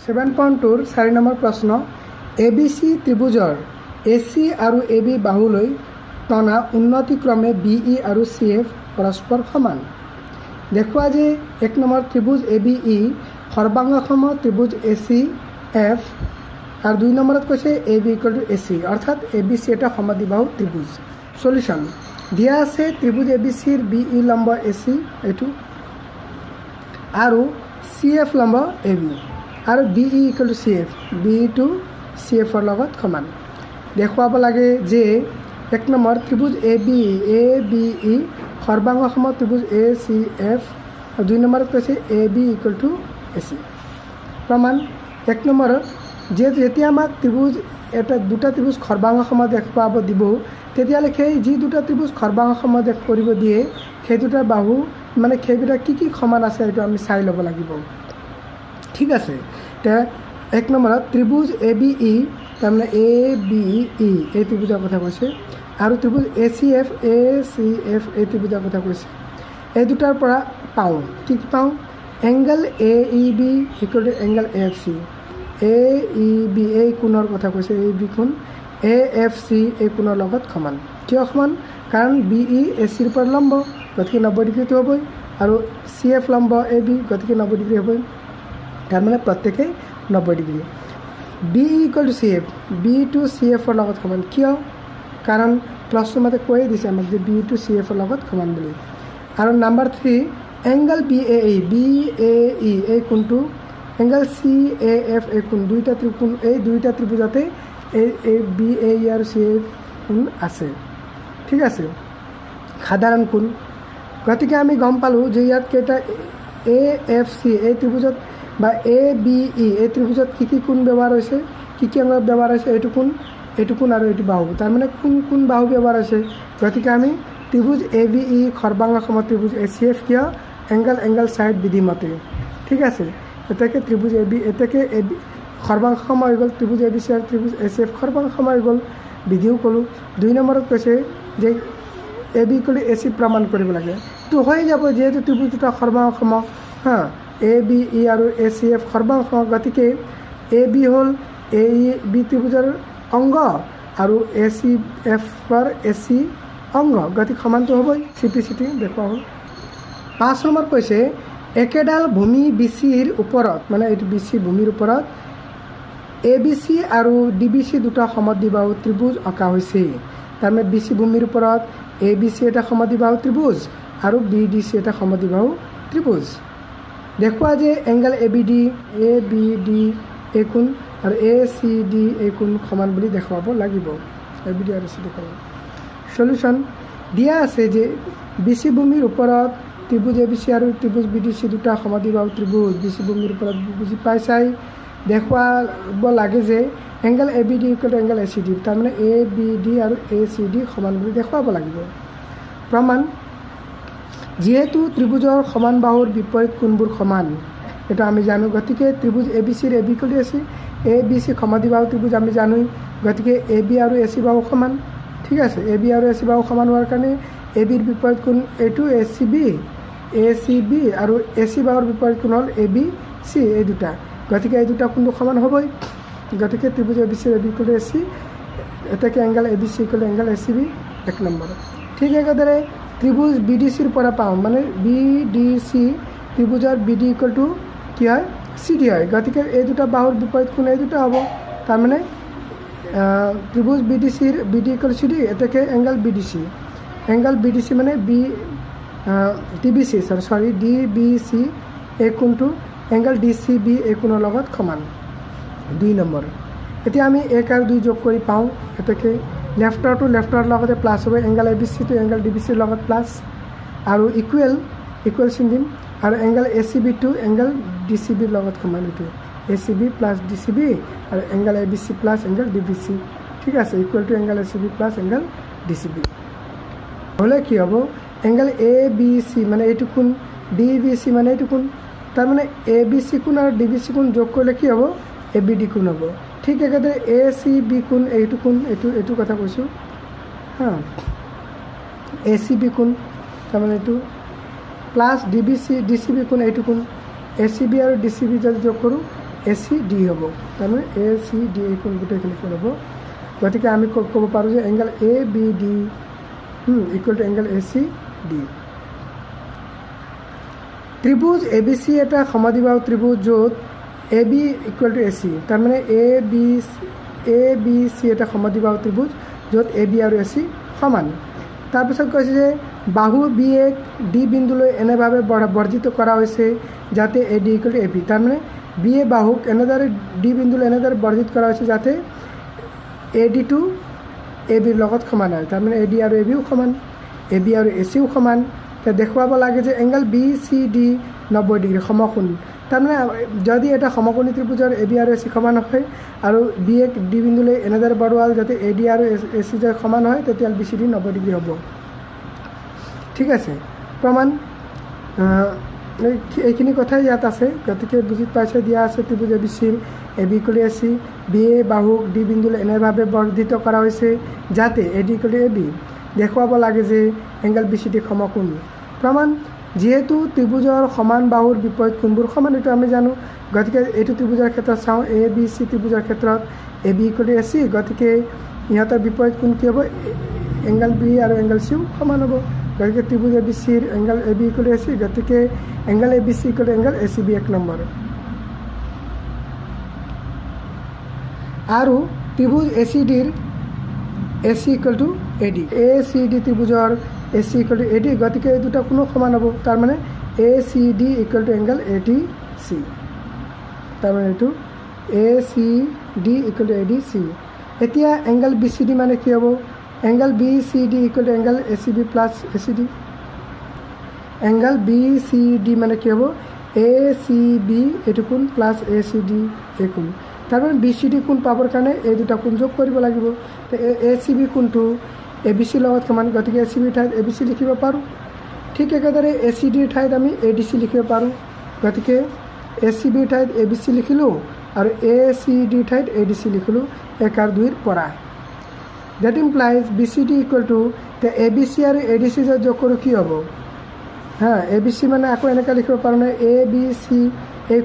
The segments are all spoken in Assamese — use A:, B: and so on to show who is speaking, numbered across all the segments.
A: 7.2 4 নম্বৰ প্ৰশ্ন ABC ত্ৰিভুজৰ AC আৰু AB বাহুলৈ টনা উন্নতিক্ৰমে BE আৰু CF পৰস্পৰ সমান। দেখুৱা যে 1 নম্বৰ ত্ৰিভুজ ABE সৰ্বাংগসম ত্ৰিভুজ ACF আৰু 2 নম্বৰত কৈছে AB = AC অৰ্থাৎ ABC এটা সমদ্বিবাহু ত্ৰিভুজ। সলিউশন দিয়া আছে ত্ৰিভুজ ABCৰ BE লম্ব AC এইটো আৰু CF লম্ব AB আৰু BE = CF BE to CF ৰ লগত সমান। দেখুৱাব লাগে যে 1 নম্বৰ ত্ৰিভুজ ABE সৰ্বাংগসম ত্ৰিভুজ ACF আৰু 2 নম্বৰত কৈছে AB = AC। প্ৰমাণ 1 নম্বৰত যেতিয়া আমাক ত্ৰিভুজ দুটা ত্ৰিভুজ সৰ্বাংগসম দেখুৱাব দিব তেতিয়াহ'লে সেই যি দুটা ত্ৰিভুজ সৰ্বাংগসম কৰিব দিয়ে সেই দুটা বাহু মানে সেইবিলাক কি সমান আছে এইটো আমি চাই ল'ব লাগিব। ঠিক আছে, তে 1 নম্বৰত ত্ৰিভুজ ABE তাৰমানে ABE এই ত্ৰিভুজৰ কথা কৈছে আৰু ত্ৰিভুজ ACF এই ত্ৰিভুজৰ কথা কৈছে। এই দুটাৰ পৰা পাওঁ কি পাওঁ angle AEB = angle AFC। AEB এই কোণৰ কথা কৈছে AB কোণ AFC এই কোণৰ লগত সমান। কিয় সমান? কাৰণ BE AC ৰ পৰা লম্ব গতিকে 90 ডিগ্ৰীটো হ'বই আৰু CF লম্ব AB গতিকে 90 ডিগ্ৰী হ'বই, তাৰমানে প্ৰত্যেকেই 90 degree. BE = CF BE to CF ৰ লগত সমান। কিয়? কাৰণ প্ৰশ্নমতে কৈয়ে দিছে আমাক যে BE to CF ৰ লগত সমান বুলি। আৰু নম্বৰ 3 এংগল BAE এই কোণটো এংগল CAF এই কোণ দুইটা ত্ৰিকোণ এই দুইটা ত্ৰিভুজতে এই BAE আৰু CF কোণ আছে। ঠিক আছে, সাধাৰণ কোণ। গতিকে আমি গম পালোঁ যে ইয়াত কেইটা AFC এই ত্ৰিভুজত বা ABE এই ত্ৰিভুজত কি কোণ ব্যৱহাৰ হৈছে কি অংগ ব্যৱহাৰ হৈছে এইটো কোণ আৰু এইটো বাহু, তাৰমানে কোন বাহু ব্যৱহাৰ হৈছে। গতিকে আমি ত্ৰিভুজ ABE সৰ্বাংগসম ত্ৰিভুজ ACF কিয় এংগল চাইড বিধি মতে। ঠিক আছে, এটাকে ত্ৰিভুজ এটাকে সৰ্বাংগসম হৈ গ'ল ত্ৰিভুজ ABC আৰু ত্ৰিভুজ ACF সৰ্বাংগসম হৈ গ'ল বিধিও ক'লোঁ। 2 নম্বৰত কৈছে যে AB = AC প্ৰমাণ কৰিব লাগে। তো হৈ যাব যিহেতু ত্ৰিভুজ দুটা সৰ্বাংগসম ABE আৰু ACF সৰ্বাংগসম গতিকে AB হ'ল AEB ত্ৰিভুজৰ অংগ আৰু ACFৰ AC অংগ গতিকে সমানটো হ'বই। চিটি দেখুওৱা হ'ল। 5 নম্বৰ কৈছে একেডাল ভূমি BCৰ ওপৰত মানে এইটো BC ভূমিৰ ওপৰত ABC আৰু DBC দুটা সমদ্বিবাহু ত্ৰিভুজ অঁকা হৈছে। তাৰমানে BC ভূমিৰ ওপৰত ABC এটা সমদ্বিবাহু ত্ৰিভুজ আৰু BDC এটা সমদ্বিবাহু ত্ৰিভুজ। দেখুৱা যে এংগল ABD এই কোণ আৰু ACD এই কোণ সমান বুলি দেখুৱাব লাগিব। ABD আৰু CD সমান। সলিউশন দিয়া আছে যে BC ভূমিৰ ওপৰত ত্ৰিভুজ ABC আৰু ত্ৰিভুজ BDC দুটা সমদ্বিবাহু ত্ৰিভুজ BC ভূমিৰ ওপৰত বুজি পাইছাই। দেখুৱাব লাগে যে এংগল ABD = এংগল ACD তাৰমানে ABD আৰু ACD সমান বুলি দেখুৱাব লাগিব। প্ৰমাণ যিহেতু ত্ৰিভুজৰ সমান বাহুৰ বিপৰীত কোণবোৰ সমান এইটো আমি জানো গতিকে ত্ৰিভুজ ABCৰ AB = AC ABC সমদ্বিবাহু ত্ৰিভুজ আমি জানোই গতিকে AB আৰু AC বাহু সমান। ঠিক আছে, AB আৰু AC বাহু সমান হোৱাৰ কাৰণে ABৰ বিপৰীত কোণ এইটো ACB আৰু AC বাহুৰ বিপৰীত কোণ হ'ল ABC এই দুটা গতিকে এই দুটা কোণটো সমান হ'বই। গতিকে ত্ৰিভুজ ABCৰ AB = AC এটাকে angle ABC = angle ACB 1 number. ঠিক একেদৰে ত্ৰিভুজ BDCৰ পৰা পাওঁ মানে BDC ত্ৰিভুজৰ BD = কি হয় CD হয় গতিকে এই দুটা বাহুৰ বিপৰীত কোণ এই দুটা হ'ব তাৰমানে ত্ৰিভুজ BDCৰ BD = CD এটাকে এংগল BDC মানে DBC এই কোণটো এংগল DCB এই কোণৰ লগত সমান। 2 নম্বৰ এতিয়া আমি 1 আৰু 2 যোগ কৰি পাওঁ এটাকে লেফ্টৰ লগতে প্লাছ হ'ব এংগল ABC টো এংগল DBC ৰ লগত প্লাছ আৰু ইকুৱেল চিন দিম আৰু এংগল ACB টো এংগল DCB ৰ লগত সমান। এইটো ACB + DCB আৰু এংগল ABC + এংগল DBC। ঠিক আছে, equal to angle ACB + angle DCB হ'লে কি হ'ব এংগল ABC মানে এইটো কোণ DBC মানে এইটো কোণ তাৰমানে ABC কোণ আৰু DBC কোণ যোগ কৰিলে কি হ'ব ABD কোণ হ'ব। ঠিক একেদৰে ACB কোণ এইটো কথা কৈছোঁ ACB কোণ তাৰমানে এইটো প্লাছ DCB কোণ এইটো কোণ ACB আৰু DCB যদি যোগ কৰোঁ ACD হ'ব তাৰমানে ACD এই কোণ গোটেইখিনি কোণ হ'ব গতিকে আমি ক'ব পাৰোঁ যে angle ABD equal to angle ACD ত্ৰিভুজ ABC এটা সমদ্বিবাহু ত্ৰিভুজ য'ত AB ইকুৱেল টু AC তাৰমানে ABC এটা সমদ্বিবাহু ত্ৰিভুজ য'ত AB আৰু AC সমান তাৰপিছত কৈছে যে বাহু BA D বিন্দুলৈ এনেভাৱে বৰ্ধিত কৰা হৈছে যাতে AD ইকুৱেল টু AB তাৰমানে BA বাহুক এনেদৰে D বিন্দুলৈ এনেদৰে বৰ্ধিত কৰা হৈছে যাতে AD টু AB ৰ লগত সমান হয় তাৰমানে AD আৰু AB ও সমান AB আৰু AC ও সমান দেখুৱাব লাগে যে এংগল BCD 90 ডিগ্ৰী সমকোণ তাৰমানে যদি এটা সমকোণী ত্ৰিভুজৰ AB আৰু AC সমান হয় আৰু BA D বিন্দুলৈ এনেদৰে বঢ়োৱাল যাতে AD আৰু AC যে সমান হয় তেতিয়াহ'লে BCD 90 ডিগ্ৰী হ'ব ঠিক আছে প্ৰমাণ এইখিনি কথাই ইয়াত আছে গতিকে বুজি পাইছে দিয়া আছে ত্ৰিভুজ ABCৰ AB equal to AC BA বাহুক D বিন্দুলৈ এনেভাৱে বৰ্ধিত কৰা হৈছে যাতে AD ইকুৱেল টু AB দেখুৱাব লাগে যে এংগল BCD সমকোণ প্ৰমাণ যেহেতু ত্ৰিভুজৰ সমান বাহুৰ বিপৰীত কোণবোৰ সমান এইটো আমি জানো গতিকে এইটো ত্ৰিভুজৰ ক্ষেত্ৰত চাওঁ ABC ত্ৰিভুজৰ ক্ষেত্ৰত AB ইকুৱেল টু AC গতিকে ইহঁতৰ বিপৰীত কোণ কি হ'ব এংগল B আৰু এংগল C সমান হ'ব গতিকে ত্ৰিভুজ ABCৰ angle AB equal to AC গতিকে angle ABC equal to angle ACB 1 number আৰু ত্ৰিভুজ ACDৰ AC equal to AD ACD ত্ৰিভুজৰ AC ইকুৱেল টু AD গতিকে এই দুটা কোনো সমান হ'ব তাৰমানে ACD equal to angle ADC তাৰমানে এইটো ACD ইকুৱেল টু ADC এতিয়া এংগল BCD মানে কি হ'ব angle BCD equal to angle ACB plus ACD angle BCD মানে কি হ'ব ACB এইটো কোণ প্লাছ ACD এই কোণ তাৰমানে BCD কোণ পাবৰ কাৰণে এই দুটা কোণ যোগ কৰিব লাগিব ACB কোণটো ABC লগত সমান গতিকে ACB ঠাইত ABC লিখিব পাৰোঁ ঠিক একেদৰে ACD ঠাইত আমি ADC লিখিব পাৰোঁ গতিকে ACB ঠাইত ABC লিখিলোঁ আৰু ACD ঠাইত ADC লিখিলোঁ 1 আৰু 2 পৰা that implies BCD equal two ABC আৰু ADC যে যোগ কৰোঁ কি হ'ব ABC মানে আকৌ এনেকৈ লিখিব পাৰোঁ নে ABC এই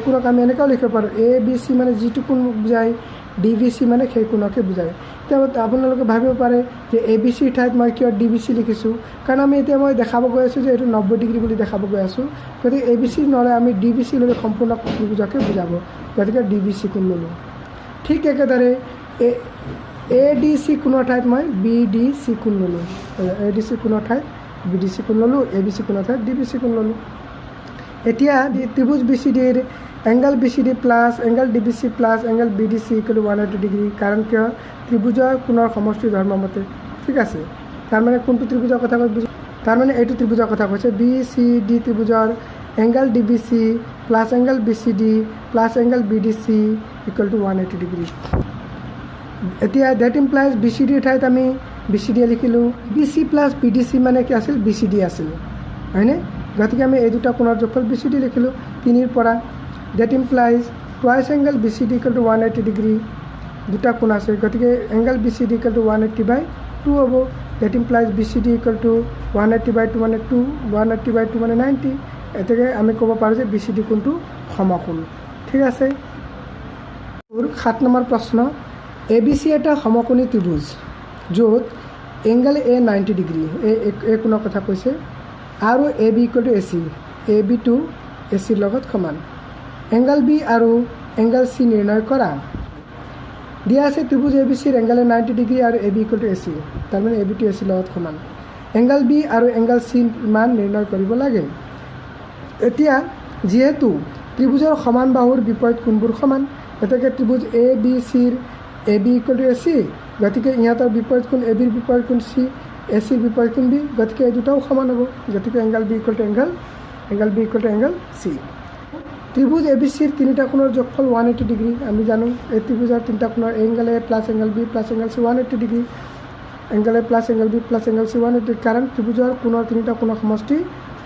A: কোণক আমি এনেকৈও লিখিব পাৰোঁ ABC মানে যিটো কোণ বুজায় DBC মানে সেই কোণকে বুজায় এতিয়া আপোনালোকে ভাবিব পাৰে যে ABC ঠাইত মই কিয় DBC লিখিছোঁ কাৰণ আমি এতিয়া মই দেখাব গৈ আছোঁ যে এইটো 90 ডিগ্ৰী বুলি দেখাব গৈ আছোঁ গতিকে ABC নহ'লে আমি DBC ল'লে সম্পূৰ্ণ ত্ৰিভুজকে বুজাব গতিকে DBC কোণ ল'লোঁ ঠিক একেদৰে ADC কোণৰ ঠাইত মই BDC কোণ ল'লোঁ ADC কোণৰ ঠাইত BDC কোণ ল'লোঁ ABC কোণৰ ঠাইত DBC কোণ ল'লোঁ এতিয়া ত্ৰিভুজ BCDৰ angle BCD plus angle DBC plus angle BDC equal to 180 degree কাৰণ কিয় ত্ৰিভুজৰ কোণৰ সমষ্টি ধৰ্মমতে ঠিক আছে তাৰমানে কোনটো ত্ৰিভুজৰ কথা কৈ বুজি তাৰমানে এইটো ত্ৰিভুজৰ কথা কৈছে BCD ত্ৰিভুজৰ angle DBC plus angle BCD plus angle BDC equal to 180 degree এতিয়া দ্যাট ইমপ্লাইজ BCDৰ ঠাইত আমি BCD লিখিলোঁ BC প্লাছ BDC মানে কি আছিল BCD আছিল হয়নে গতিকে আমি এই দুটা কোণৰ যোগফল BCD লিখিলোঁ 3 পৰা that implies twice angle BCD equal to 180 degree দুটা কোণ আছে গতিকে এংগল BCD ইকুৱেল টু 180/2 হ'ব that implies BCD equal two 180/2 মানে 2 180/2 মানে 90 এতেকে আমি ক'ব পাৰোঁ যে BCD কোণটো সমকোণ ঠিক আছে 7 নম্বৰ প্ৰশ্ন ABC এটা সমকোণী ত্ৰিভুজ য'ত এংগল A 90 ডিগ্ৰী এই কোণৰ কথা কৈছে আৰু AB equal to AC AB to AC ৰ লগত সমান এংগল B আৰু এংগল C নিৰ্ণয় কৰা দিয়া আছে ত্ৰিভুজ ABCৰ এংগল 90 ডিগ্ৰী আৰু AB ইকুৱেল টু AC তাৰমানে AB টু AC লগত সমান এংগল B আৰু এংগল C মান নিৰ্ণয় কৰিব লাগে এতিয়া যেহেতু ত্ৰিভুজৰ সমান বাহুৰ বিপৰীত কোণবোৰ সমান এতেকে ত্ৰিভুজ ABCৰ AB ইকুৱেল টু AC গতিকে ইহঁতৰ বিপৰীত কোণ AB ৰ বিপৰীত কোণ C AC ৰ বিপৰীত কোণ B গতিকে এই দুটাও সমান হ'ব গতিকে angle B equal to angle B equal to angle C ত্ৰিভুজ ABCৰ তিনিটা কোণৰ যোগফল 180 ডিগ্ৰী আমি জানো এই ত্ৰিভুজৰ তিনিটা কোণৰ angle A plus angle B plus angle C 180 degree angle A plus angle B plus angle C 180 কাৰণ ত্ৰিভুজৰ কোণৰ তিনিটা কোণৰ সমষ্টি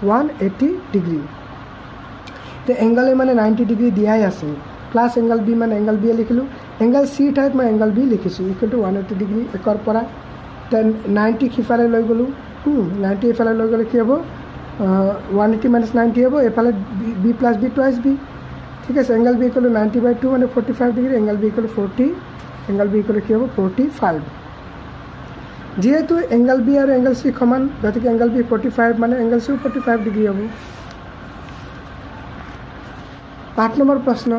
A: 180 ডিগ্ৰী তে এংগল A মানে 90 ডিগ্ৰী দিয়াই আছে প্লাছ এংগল B মানে এংগল B লিখিলোঁ এংগল C ঠাইত মই এংগল B লিখিছোঁ ইকুৱেল টু 180 ডিগ্ৰী একৰ পৰা দেন 90 সিফালে লৈ গ'লোঁ 90 এইফালে লৈ গ'লে কি হ'ব 180 - 90 হ'ব এইফালে B plus B twice B ঠিক আছে এংগল বি ইকুৱেল টু 90/2 মানে 45 degree angle B equal to 40 angle B equal to কি হ'ব 45 যেহেতু এংগল বি আৰু এংগল চি সমান গতিকে এংগল বি 45 মানে এংগল চিও 45 ডিগ্ৰী হ'ব 8 নম্বৰ প্ৰশ্ন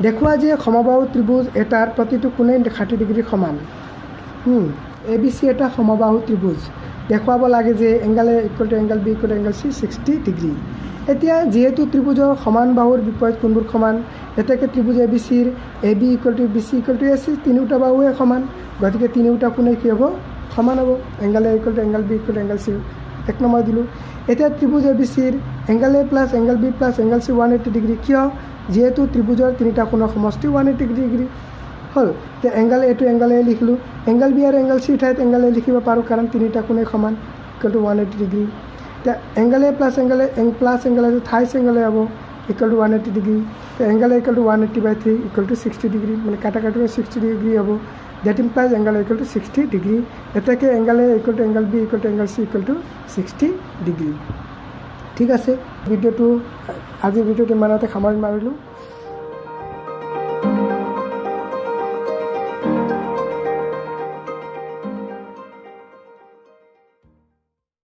A: দেখুৱা যে সমবাহু ত্ৰিভুজ এটাৰ প্ৰতিটো কোণে 60 ডিগ্ৰী সমান এ বি চি এটা সমবাহু ত্ৰিভুজ দেখুৱাব লাগে যে angle A equal to angle B equal to angle C 60 degree এতিয়া যেহেতু ত্ৰিভুজৰ সমান বাহুৰ বিপৰীত কোণবোৰ সমান এটাকে ত্ৰিভুজ এ বি চিৰ A B equal to B C equal to A C তিনিওটা বাহুৱে সমান গতিকে তিনিওটা কোণে কি হ'ব সমান হ'ব angle A equal to angle B equal to angle C 1 number দিলোঁ এতিয়া ত্ৰিভুজ এ বি চিৰ angle A plus angle B plus angle C 180 degree কিয় যেহেতু ত্ৰিভুজৰ তিনিটা কোণৰ সমষ্টি 180 ডিগ্ৰী হ'ল এতিয়া angle A to angle A লিখিলোঁ এংগল বি আৰু এংগল চি ঠাইত এংগল এ লিখিব পাৰোঁ কাৰণ তিনিটা কোণে সমান ইকুৱেল টু 180 ডিগ্ৰী এতিয়া angle A plus angle A thrice angle A হ'ব equal to 180 degree angle A equal to 180/3 equal to 60 degree মানে কাটাকাটি 60 ডিগ্ৰী হ'ব that implies angle A equal to 60 degree এটাকে angle A equal to angle B equal to angle C equal to 60 degree ঠিক আছে আজিৰ ভিডিঅ'টো ইমানতে সামৰণি মাৰিলোঁ